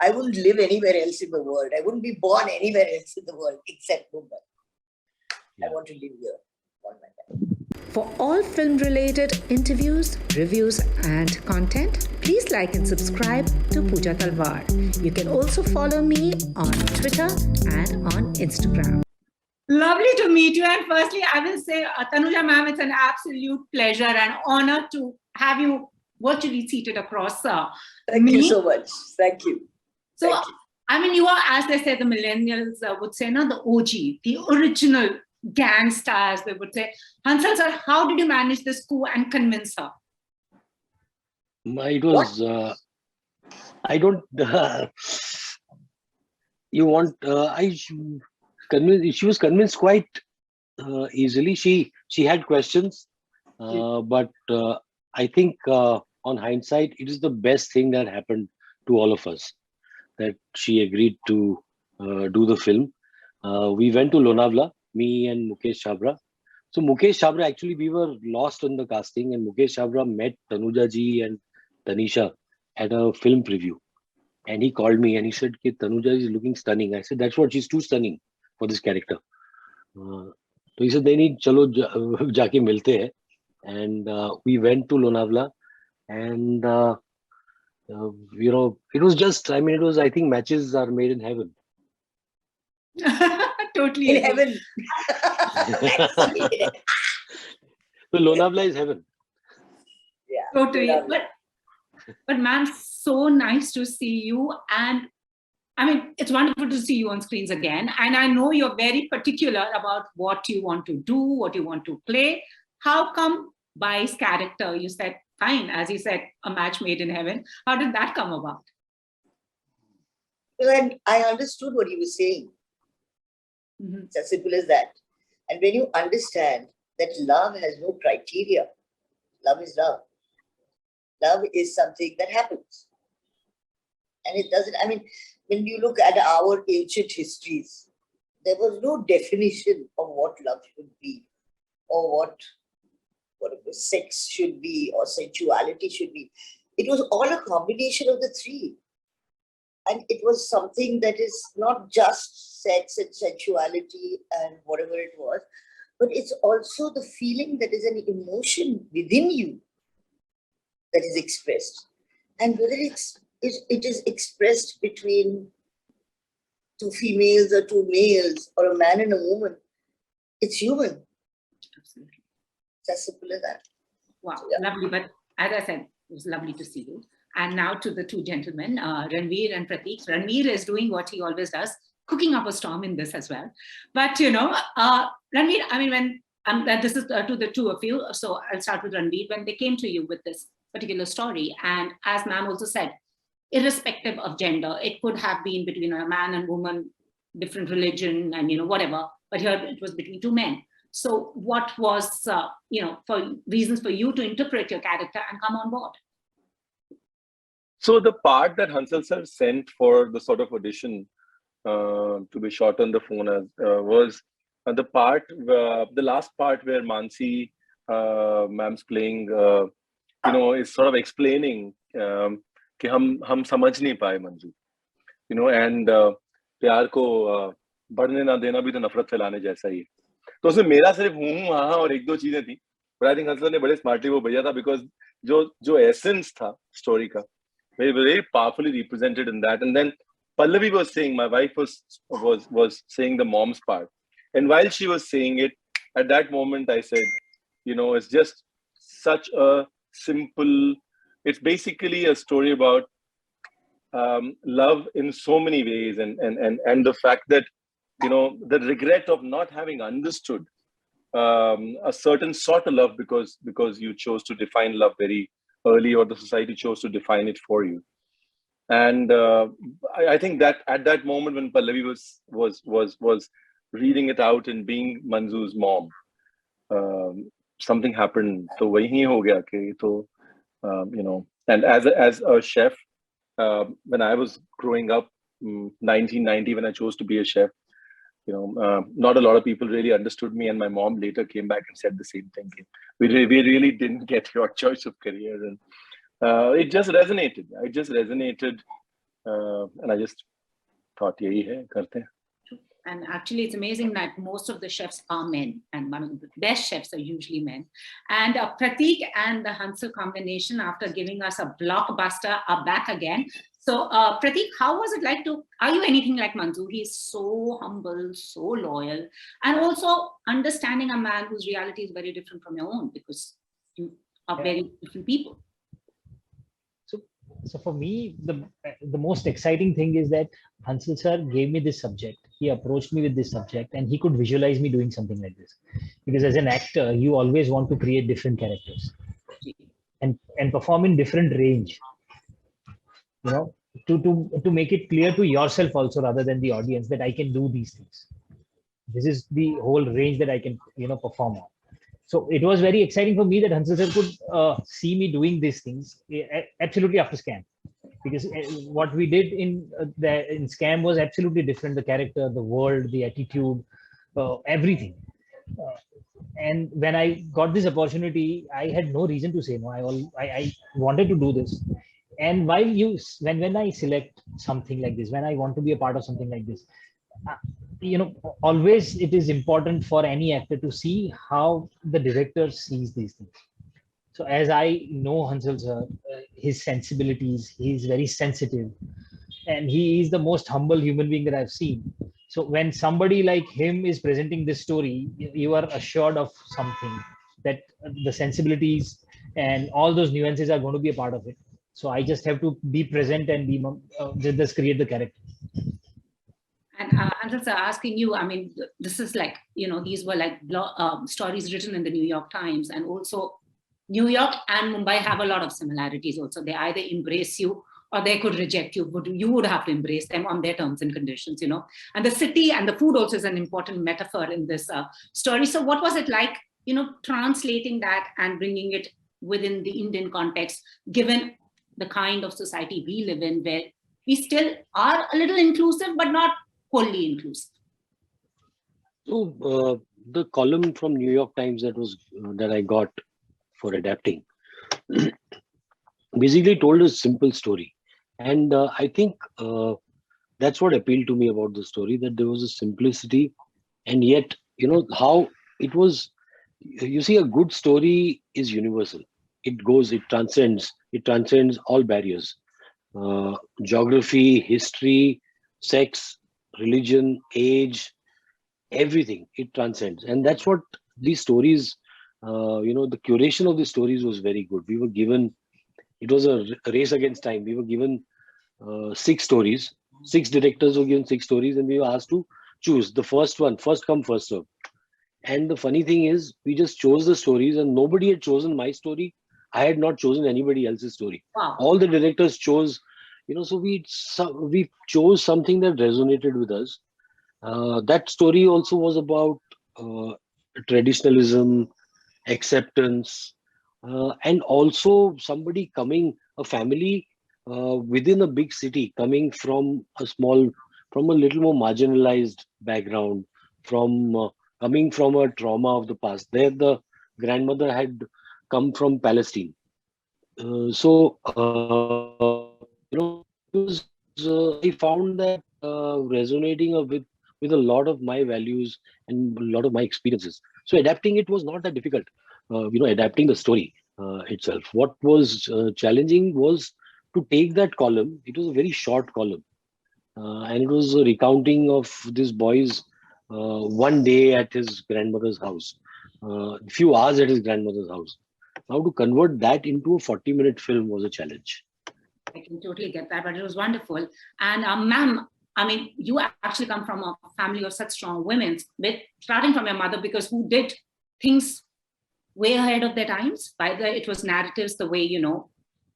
I wouldn't live anywhere else in the world. I wouldn't be born anywhere else in the world except Mumbai. I want to live here all my life. For all film-related interviews, reviews and content, please like and subscribe to Puja Talwar. You can also follow me on Twitter and on Instagram. Lovely to meet you. And firstly, I will say, Tanuja ma'am, it's an absolute pleasure and honor to have you virtually seated across Thank you so much. Thank you. So, Thank you. I mean, you are, as they say, the millennials would say, no, the OG, the original gangster, as they would say. Hansal sir, how did you manage this coup and convince her? It was, I don't, you want, she was convinced quite easily. She had questions, but I think on hindsight, it is the best thing that happened to all of us, that she agreed to do the film. We went to Lonavala, me and Mukesh Chabra. So Mukesh Chabra, actually, we were lost in the casting, and Mukesh Chabra met Tanuja ji and Tanisha at a film preview. And he called me and he said, Tanuja is looking stunning. I said, that's what, she's too stunning for this character. So he said, they need, chalo jaake milte hai. And we went to Lonavala, and you know, it was just, I mean, it was, I think matches are made in heaven. Totally. In heaven. So Lonavala is heaven. Yeah. Totally. Lonavala. But ma'am, so nice to see you. And I mean, it's wonderful to see you on screens again. And I know you're very particular about what you want to do, what you want to play. How come Bai's character, you said, fine, as you said, a match made in heaven. How did that come about? Well, I understood what he was saying. Mm-hmm. It's as simple as that. And when you understand that love has no criteria, love is love. Love is something that happens. And it doesn't, I mean, when you look at our ancient histories, there was no definition of what love should be, or what sex should be, or sensuality should be. It was all a combination of the three. And it was something that is not just sex and sensuality and whatever it was, but it's also the feeling that is an emotion within you that is expressed. And whether it is expressed between two females or two males, or a man and a woman, it's human. Absolutely. It's as simple as that. Wow, So, yeah. lovely. But as I said, it was lovely to see you. And now to the two gentlemen, Ranveer and Pratik. Ranveer is doing what he always does, cooking up a storm in this as well. But, you know, Ranveer, I mean, when this is to the two of you, so I'll start with Ranveer. When they came to you with this particular story, and as ma'am also said, irrespective of gender, it could have been between a man and woman, different religion, and, you know, whatever. But here it was between two men. So what was, you know, for reasons for you to interpret your character and come on board? So the part that Hansal sir sent for the sort of audition to be shot on the phone was the part, the last part where Mansi ma'am's playing, you know, is sort of explaining कि हम समझ नहीं पाए Manju, you know, and प्यार को बढ़ने ना देना भी तो नफरत फैलाने जैसा ही है. तो उसमें मेरा सिर्फ हूँ हाँ और एक दो चीजें थी, but I think हंसल ने बड़े स्मार्टली वो भेजा था, because जो essence था स्टोरी का very powerfully represented in that. And then Pallavi was saying, my wife was saying the mom's part, and while she was saying it, at that moment I said, you know, it's just such a simple, it's basically a story about love in so many ways, and the fact that, you know, the regret of not having understood a certain sort of love because you chose to define love very early, or the society chose to define it for you. And I think that at that moment when Pallavi was reading it out and being Manzu's mom, something happened. So wahi ho gaya ke to, you know, and as a chef, when I was growing up, 1990, when I chose to be a chef, you know, not a lot of people really understood me, and my mom later came back and said the same thing. We really didn't get your choice of career, and it just resonated. It just resonated And I just thought यही है करते हैं. And actually, it's amazing that most of the chefs are men, and one of the best chefs are usually men. And Pratik and the Hansal combination, after giving us a blockbuster, are back again. So, Pratik, how was it like are you anything like Manzoor? He's so humble, so loyal, and also understanding a man whose reality is very different from your own, because you are very different people. So for me, the most exciting thing is that Hansal sir gave me this subject. He approached me with this subject, and he could visualize me doing something like this. Because as an actor, you always want to create different characters and perform in different range. You know, to make it clear to yourself also, rather than the audience, that I can do these things. This is the whole range that I can, perform on. So it was very exciting for me that Hansal sir could see me doing these things absolutely after Scam, because what we did in Scam was absolutely different. The character, the world, the attitude, everything. And when I got this opportunity, I had no reason to say no. I wanted to do this. And when I select something like this, when I want to be a part of something like this, always it is important for any actor to see how the director sees these things. So as I know Hansal sir, his sensibilities, he is very sensitive, and he is the most humble human being that I've seen. So when somebody like him is presenting this story, you are assured of something, that the sensibilities and all those nuances are going to be a part of it. So I just have to be present and just create the character. And Hansal sir, asking you, I mean, this is like, these were like stories written in the New York Times, and also New York and Mumbai have a lot of similarities also. They either embrace you or they could reject you, but you would have to embrace them on their terms and conditions, And the city and the food also is an important metaphor in this story. So what was it like, translating that and bringing it within the Indian context, given the kind of society we live in, where we still are a little inclusive, but not wholly inclusive? So the column from New York Times that I got for adapting basically told a simple story, and I think that's what appealed to me about the story, that there was a simplicity, and yet how it was. You see, a good story is universal. It transcends all barriers, geography, history, sex, religion, age, everything. It transcends, and that's what these stories, the curation of the stories was very good. We were given, it was a race against time. We were given 6 stories. 6 directors were given 6 stories, and we were asked to choose the first one, first come, first serve. And the funny thing is, we just chose the stories, and nobody had chosen my story. I had not chosen anybody else's story. Wow. All the directors chose, so we chose something that resonated with us. That story also was about traditionalism, acceptance, and also somebody a family within a big city, coming from a little more marginalized background, coming from a trauma of the past. There, the grandmother had come from Palestine. I found that resonating with a lot of my values and a lot of my experiences. So adapting it was not that difficult. Adapting the story itself. What was challenging was to take that column. It was a very short column, and it was a recounting of this boy's one day at his grandmother's house, a few hours at his grandmother's house. Now to convert that into a 40-minute film was a challenge. I can totally get that, but it was wonderful. And ma'am, I mean, you actually come from a family of such strong women, starting from your mother, because who did things way ahead of their times. Whether it was narratives, the way,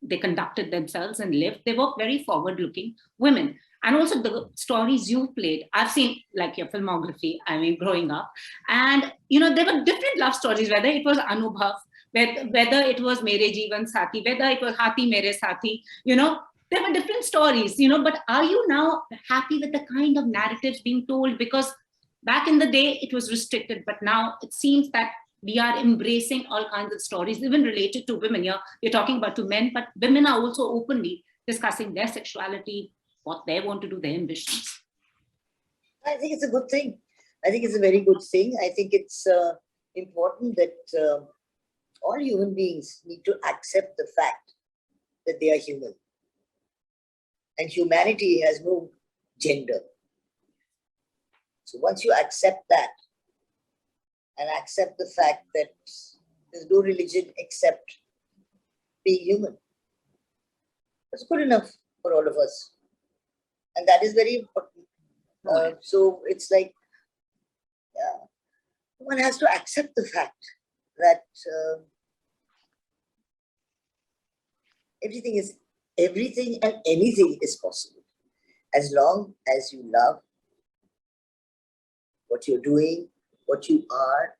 they conducted themselves and lived, they were very forward-looking women. And also the stories you played, I've seen like your filmography, I mean, growing up. And, there were different love stories, whether it was Anubhav, whether it was Mere Jeevan Saathi, whether it was Haathi Mere Saathi, there were different stories, but are you now happy with the kind of narratives being told? Because back in the day, it was restricted, but now it seems that we are embracing all kinds of stories, even related to women. You're talking about to men, but women are also openly discussing their sexuality, what they want to do, their ambitions. I think it's a good thing. I think it's a very good thing. I think it's important that all human beings need to accept the fact that they are human. And humanity has no gender. So once you accept that and accept the fact that there's no religion except being human, that's good enough for all of us. And that is very important. So it's like, one has to accept the fact that everything and anything is possible as long as you love what you're doing, what you are,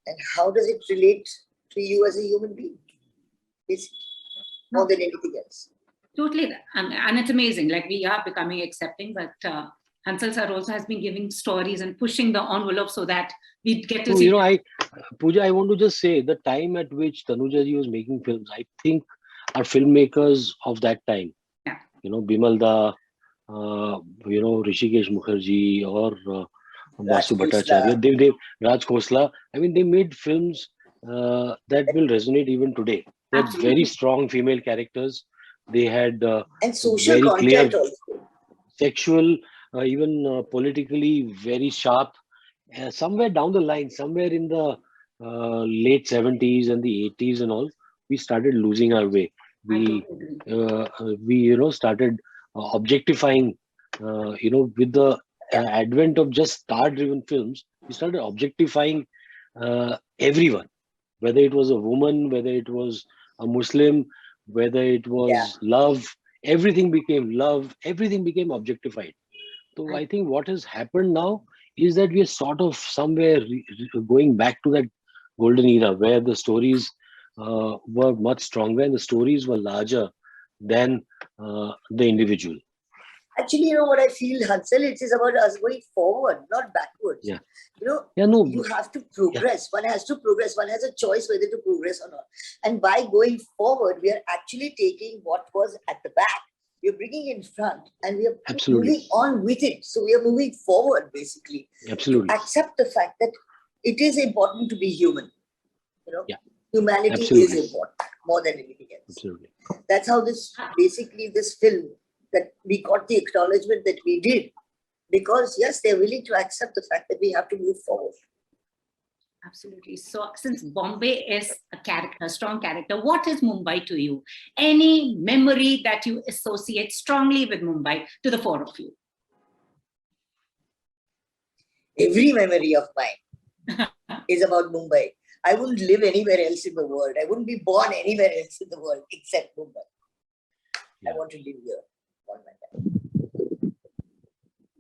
and how does it relate to you as a human being, basically, more than anything else. Totally, and it's amazing. Like, we are becoming accepting, but Hansal sir also has been giving stories and pushing the envelope so that we get to see. You know, Puja, I want to just say the time at which Tanuja ji was making films, I think are filmmakers of that time. Yeah. You know, Bimal Da, you know, Rishikesh Mukherjee or Basu Bhattacharya, they Raj Khosla. I mean, they made films that will resonate even today. They had very strong female characters. They had and social very content clear, also. Sexual, even politically very sharp. Somewhere down the line, somewhere in the late 70s and the 80s and all, we started losing our way. We you know, started objectifying, you know, with the advent of just star-driven films, we started objectifying everyone, whether it was a woman, whether it was a Muslim, whether it was love, everything became objectified. So I think what has happened now is that we are sort of somewhere going back to that golden era where the stories were much stronger and the stories were larger than the individual. Actually, you know what I feel, Hansal? It is about us going forward, not backwards. Yeah. You know, you have to progress. One has to progress. One has a choice whether to progress or not. And by going forward, we are actually taking what was at the back, we are bringing in front, and we are moving on with it. So we are moving forward, basically. Absolutely. To accept the fact that it is important to be human. You know, humanity is important more than anything else. Absolutely. That's how this film, that we got the acknowledgement that we did, because yes, they're willing to accept the fact that we have to move forward. Absolutely. So since Bombay is a strong character, what is Mumbai to you? Any memory that you associate strongly with Mumbai, to the four of you? Every memory of mine is about Mumbai. I wouldn't live anywhere else in the world. I wouldn't be born anywhere else in the world except Mumbai. I want to live here.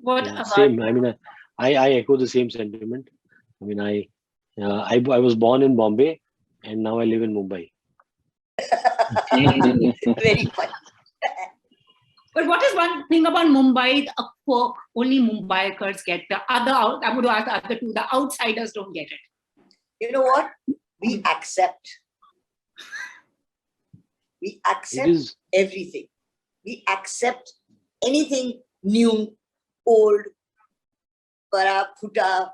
What about same? I mean, I echo the same sentiment. I mean, I was born in Bombay and now I live in Mumbai. Very funny. But what is one thing about Mumbai, a quirk only Mumbaikars get? The other, I'm going to ask the other two, the outsiders don't get it. You know what? We accept. We accept everything. We accept anything new, old, para, puta,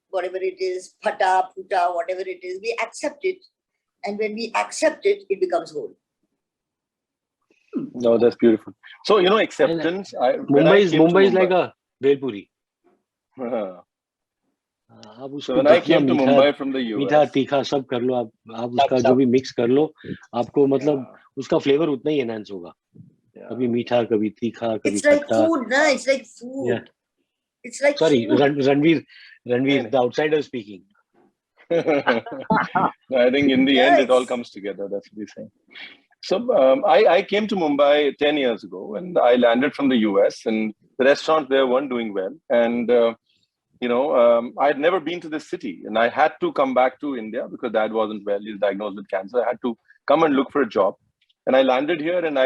whatever it is, pata, puta, whatever it is, we accept it. And when we accept it, it becomes whole. No, that's beautiful. So, you know, acceptance. Mumbai is like a Belpuri. So when I came to Mumbai from the US, मीठा तीखा सब कर लो आप उसका जो भी mix कर लो आपको मतलब उसका फ्लेवर उतना ही एनहांस होगा कभी मीठा कभी तीखा कभी खट्टा it's like food na it's like food it's like sorry food. Ranveer the outsider speaking. I think in the end it all comes together, that's what he's saying. So I came to Mumbai 10 years ago and I landed from the US and the restaurants there weren't doing well, and you know, I had never been to this city and I had to come back to India because Dad wasn't well. He was diagnosed with cancer. I had to come and look for a job. And I landed here and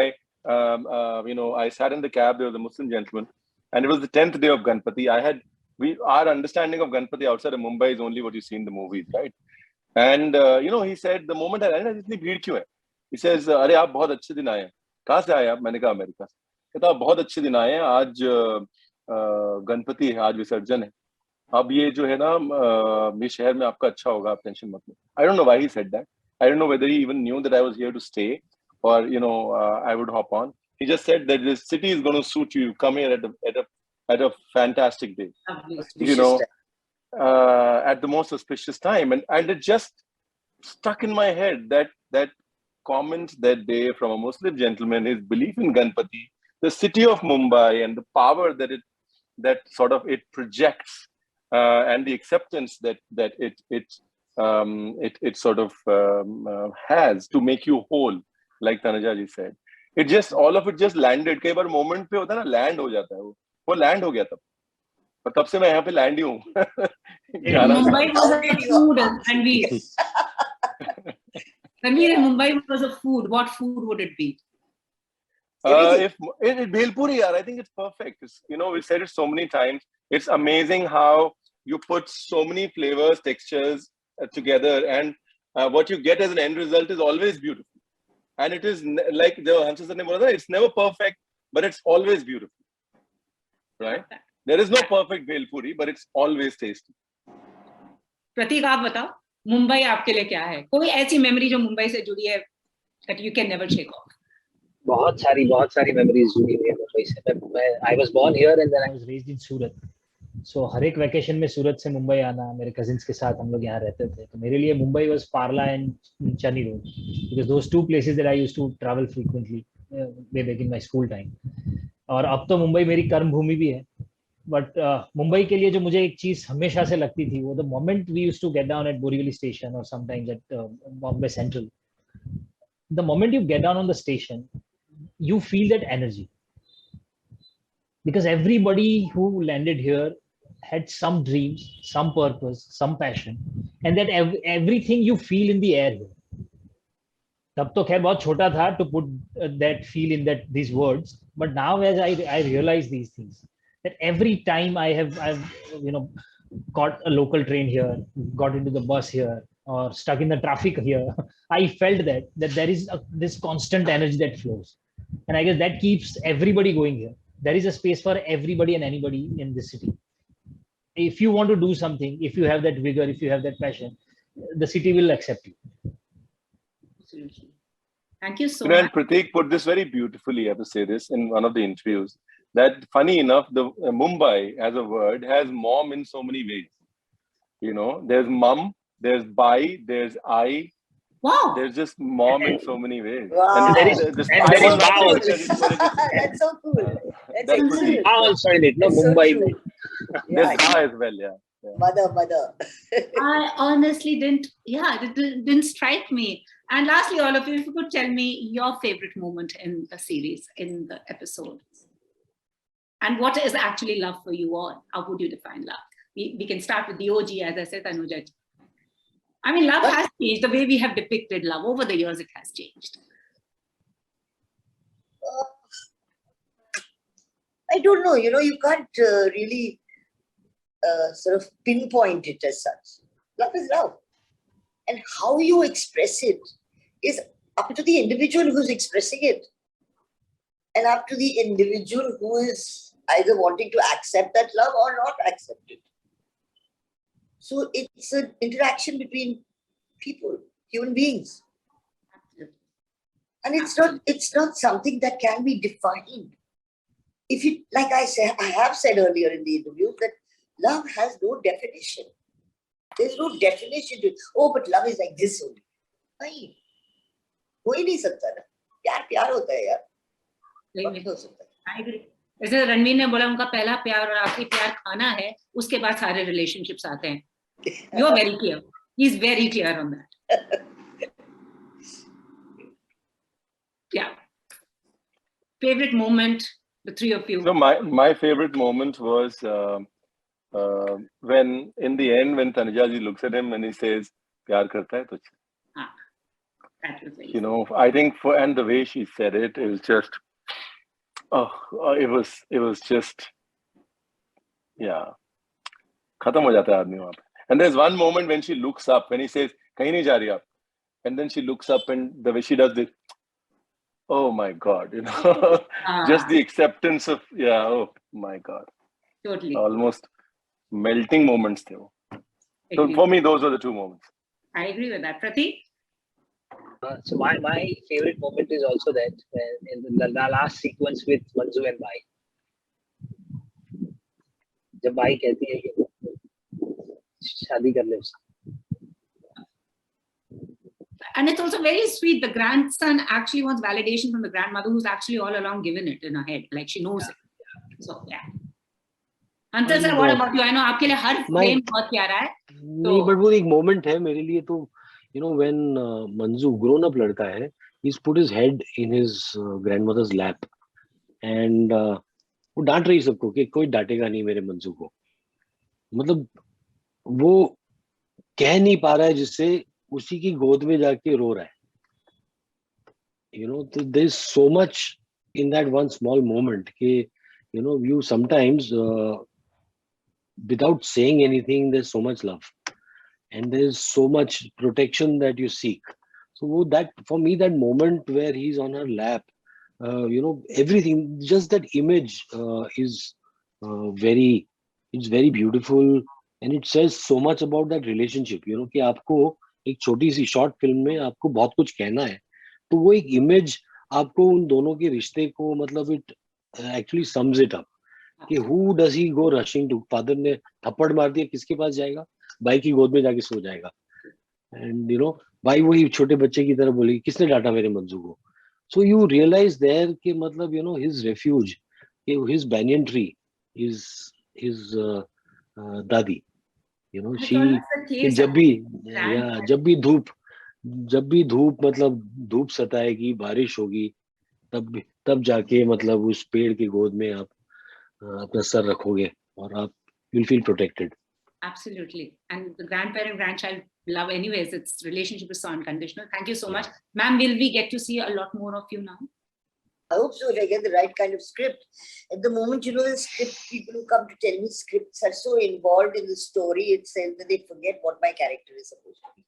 you know, I sat in the cab. There was a Muslim gentleman and it was the 10th day of Ganpati. Our understanding of Ganpati outside of Mumbai is only what you see in the movies, right? And, you know, he said, the moment I landed, itni bheed kyun hai? He says, "Arey, aap bahut achhe din aaye." कहाँ से आए आप? मैंने कहा America से। कहता बहुत अच्छे दिन आए हैं, आज गणपति है, आज विसर्जन है, अब ये जो है ना ये शहर में आपका अच्छा होगा, आप टेंशन मत लो। I don't know why he said that, I don't know whether he even knew that I was here to stay और you know I would hop on. He just said that this city is going to suit you. Come here at a fantastic day, you know, at the most auspicious time, and it just stuck in my head that comment that day from a Muslim gentleman, his belief in Ganpati, the city of Mumbai, and the power that sort of it projects, and the acceptance that it sort of has to make you whole, like Tanuja ji said. It just all of it just landed. कई बार moment पे होता है ना, land हो जाता है, वो land हो गया तब, और तब से मैं यहाँ पे land ही हूँ. Mumbai was a food, Ranveer. Ranveer, Mumbai was a food. What food would it be? If it Bhelpuri, yaar, I think it's perfect. It's, you know, we said it so many times. It's amazing how you put so many flavors, textures together, and what you get as an end result is always beautiful. And it is like the Hansal sir ne bola tha, it's never perfect, but it's always beautiful, right? There is no perfect Bhelpuri, but it's always tasty. प्रतीक, आप बताओ, मुंबई आपके लिए क्या है? कोई ऐसी memory जो मुंबई से जुड़ी है that you can never shake off? बहुत सारी मेमोरीज जुड़ी हुई है मुंबई से. मैं I was born here and then I was raised in Surat. So हर एक वेकेशन में सूरत से मुंबई आना, मेरे कजिन्स के साथ हम लोग यहाँ रहते थे, तो मेरे लिए Mumbai was Parle and Charni road, because those two places that I used to travel frequently way back in my school time. और अब तो मुंबई मेरी कर्म भूमि भी है, बट मुंबई के लिए जो मुझे एक चीज हमेशा से लगती थी, वो the moment we used to get down at Borivali station और sometimes at Bombay central. The moment you get down on the station, you feel that energy, because everybody who landed here had some dreams, some purpose, some passion, and that everything you feel in the air here. तब तो खैर बहुत छोटा था to put that feel in these words, but now as I realize these things, that every time I've you know got a local train here, got into the bus here, or stuck in the traffic here, I felt that there is this constant energy that flows. And I guess that keeps everybody going here. There is a space for everybody and anybody in this city. If you want to do something, if you have that vigor, if you have that passion, the city will accept you. Absolutely. Thank you so And much. Pratik put this very beautifully, I have to say this, in one of the interviews, that funny enough, the Mumbai as a word has mom in so many ways. You know, there's mum, there's baai, there's I. Wow. There's just mom in so many ways. Wow. And there is wow also. That's so cool. That's excellent. Also in it, no, That's so Mumbai. true. there's Yeah. ba as well, yeah. Mother. I honestly didn't strike me. And lastly, all of you, if you could tell me your favorite moment in the series, in the episode, and what is actually love for you all? How would you define love? We can start with the OG, as I said, Tanuja. I mean, love has changed. The way we have depicted love over the years, it has changed. I don't know. You know, you can't really sort of pinpoint it as such. Love is love. And how you express it is up to the individual who's expressing it. And up to the individual who is either wanting to accept that love or not accept it. So it's an interaction between people, human beings. And it's not something that can be defined. If you, like I have said earlier in the interview, that love has no definition. There's no definition to it. Oh, but love is like this only. नहीं, हो ही नहीं सकता ना. प्यार होता है यार. नहीं हो सकता. I agree. जैसे रणवीर ने बोला, उनका पहला प्यार और आखिरी प्यार खाना है, उसके बाद सारे रिलेशनशिप्स आते हैं. You are very clear. He's very clear on that. Yeah. Favorite moment, the three of you. So my favorite moment was when in the end, when Tanuja ji looks at him and he says, "Pyar karta hai tujhse." That was very. You know, I think and the way she said it was just, it was just, yeah. खत्म हो जाता है आदमी वहाँ पे. And there's one moment when she looks up, when he says, "Kahin nahi ja rahi aap," and then she looks up and the way she does this, Oh my God, just the acceptance of, yeah, oh my God. Totally. Almost melting moments there. So Agree. for me, those are the two moments. I agree with that. Pratik? So my favorite moment is also that in the last sequence with Manju and Bai. जब by कहती है कि शादी कर ले उससे. And it's also very sweet. The grandson actually wants validation from the grandmother, who's actually all along given it in her head. Like she knows it. So yeah. Hansal sir, what about you? I know आपके लिए हर frame बहुत प्यारा है. नहीं, but वो एक moment है मेरे लिए तो, when Manju grown up लड़का है, he's put his head in his grandmother's lap and वो डांट रही सबको कि कोई डांटेगा नहीं मेरे मंजू को. मतलब वो कह नहीं पा रहा है जिससे उसी की गोद में जाके रो रहा है. There's so much in that one small moment कि you sometimes without saying anything, there's so much love and there's so much protection that you seek. So that for me, that moment where he's on her lap, everything, just that image is very beautiful, and it says so much about that relationship. कि आपको एक छोटी सी short film में आपको बहुत कुछ कहना है, तो वो एक इमेज आपको उन दोनों के रिश्ते को मतलब it actually sums it up कि who does he go rushing to. Father ने थप्पड़ मार दिया, किसके पास जाएगा? भाई की गोद में जाके सो जाएगा. एंड भाई वही छोटे बच्चे की तरह बोलेगी, किसने डांटा मेरे मंजू को? सो यू रियलाइज देयर कि मतलब his refuge, his banyan tree is his दादी. शी जब भी धूप मतलब धूप सताएगी, बारिश होगी, तब जाके मतलब उस पेड़ की गोद में आप अपना सर रखोगे और आप you'll feel protected. Absolutely. And the grandparent-grandchild love anyways, its relationship is so unconditional. Thank you so much. Ma'am, will we get to see a lot more of you now? I hope so, if I get the right kind of script. At the moment, the script people who come to tell me scripts are so involved in the story itself that they forget what my character is supposed to be.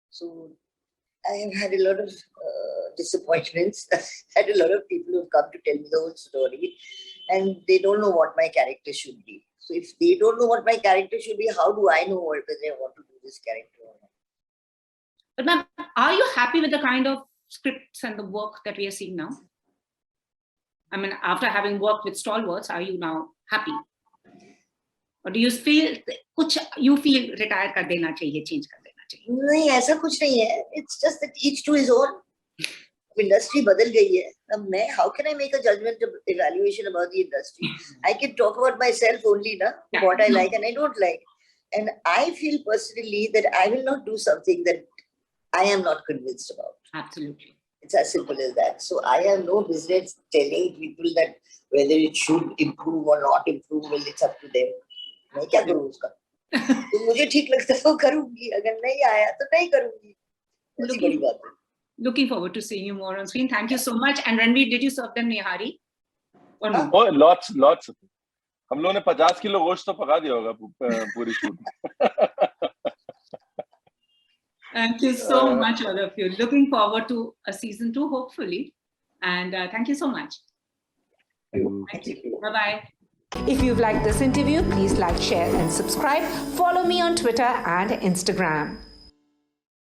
So I have had a lot of disappointments. Had a lot of people who have come to tell me the whole story and they don't know what my character should be. So if they don't know what my character should be, how do I know whether I want to do this character or not? But ma'am, are you happy with the kind of scripts and the work that we are seeing now? I mean, after having worked with stalwarts, are you now happy? Or do you feel retire kar dena chahiye, change kar dena chahiye? नहीं, ऐसा कुछ नहीं है. It's just that each to his own. Industry बदल गई है. अब मैं, how can I make a judgment evaluation about the industry? I can talk about myself only, what I like and I don't like. And I feel personally that I will not do something that I am not convinced about. Absolutely. It's as simple as that. So I have no business telling people that whether it should improve or not improve, well, it's up to them. मैं क्या करूँ उसका? तो मुझे ठीक लगता है वो करूँगी. अगर नहीं आया तो नहीं करूँगी. ऐसी बड़ी बात है. Looking forward to seeing you more on screen. Thank you so much. And Ranveer, did you serve them nihari? Or no? Oh, lots. हम लोगों ने 50 किलो गोश्त तो पका दिया होगा पूरी शूट में. Thank you so much, all of you. Looking forward to a season 2, hopefully. And thank you so much. Thank you. Bye-bye. If you've liked this interview, please like, share, and subscribe. Follow me on Twitter and Instagram.